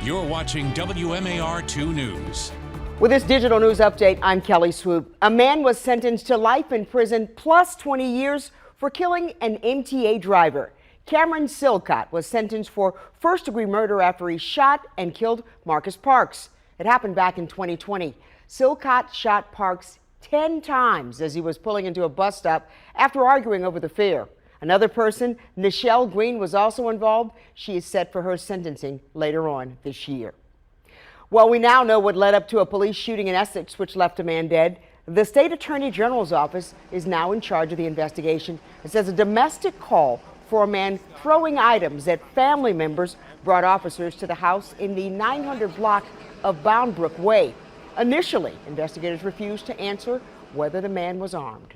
You're watching WMAR 2 News. With this digital news update, I'm Kelly Swoop. A man was sentenced to life in prison plus 20 years for killing an MTA driver. Cameron Silcott was sentenced for first-degree murder after he shot and killed Marcus Parks. It happened back in 2020. Silcott shot Parks 10 times as he was pulling into a bus stop after arguing over the fare. Another person, Nichelle Green, was also involved. She is set for her sentencing later on this year. Well, we now know what led up to a police shooting in Essex, which left a man dead. The state attorney general's office is now in charge of the investigation. It says a domestic call for a man throwing items at family members brought officers to the house in the 900 block of Boundbrook Way. Initially, investigators refused to answer whether the man was armed.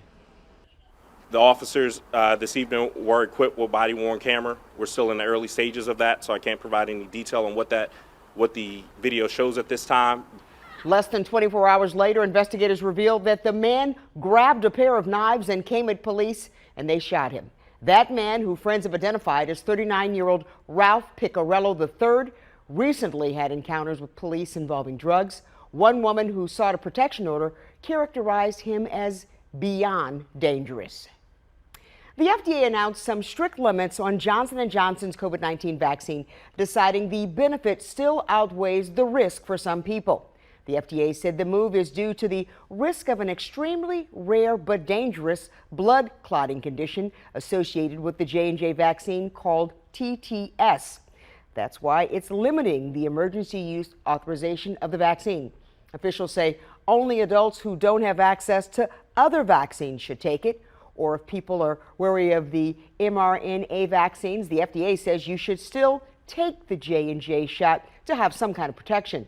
The officers this evening were equipped with body-worn camera. We're still in the early stages of that, so I can't provide any detail on what the video shows at this time. Less than 24 hours later, investigators revealed that the man grabbed a pair of knives and came at police, and they shot him. That man, who friends have identified as 39-year-old Ralph Piccarello III, recently had encounters with police involving drugs. One woman who sought a protection order characterized him as beyond dangerous. The FDA announced some strict limits on Johnson & Johnson's COVID-19 vaccine, deciding the benefit still outweighs the risk for some people. The FDA said the move is due to the risk of an extremely rare but dangerous blood clotting condition associated with the J&J vaccine called TTS. That's why it's limiting the emergency use authorization of the vaccine. Officials say only adults who don't have access to other vaccines should take it, or if people are wary of the mRNA vaccines, the FDA says you should still take the J&J shot to have some kind of protection.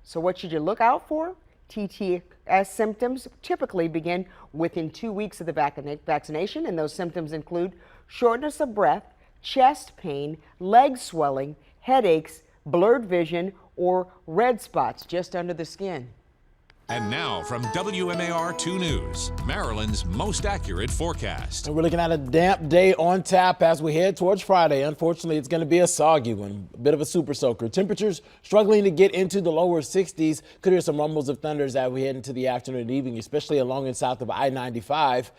So what should you look out for? TTS symptoms typically begin within 2 weeks of the vaccination, and those symptoms include shortness of breath, chest pain, leg swelling, headaches, blurred vision, or red spots just under the skin. And now from WMAR 2 News, Maryland's most accurate forecast. And we're looking at a damp day on tap as we head towards Friday. Unfortunately, it's going to be a soggy one, a bit of a super soaker. Temperatures struggling to get into the lower 60s. Could hear some rumbles of thunders as we head into the afternoon and evening, especially along and south of I-95.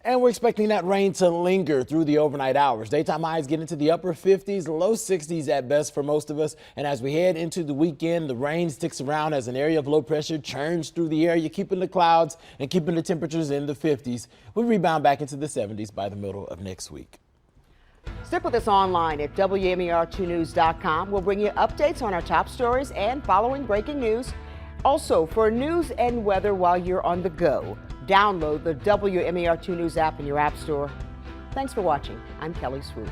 And we're expecting that rain to linger through the overnight hours. Daytime highs get into the upper 50s, low 60s at best for most of us. And as we head into the weekend, the rain sticks around as an area of low pressure churns through the area, keeping the clouds and keeping the temperatures in the 50s. We rebound back into the 70s by the middle of next week. Stick with us online at WMAR2news.com. We'll bring you updates on our top stories and following breaking news. Also, for news and weather while you're on the go, download the WMAR 2 News app in your app store. Thanks for watching. I'm Kelly Swoop.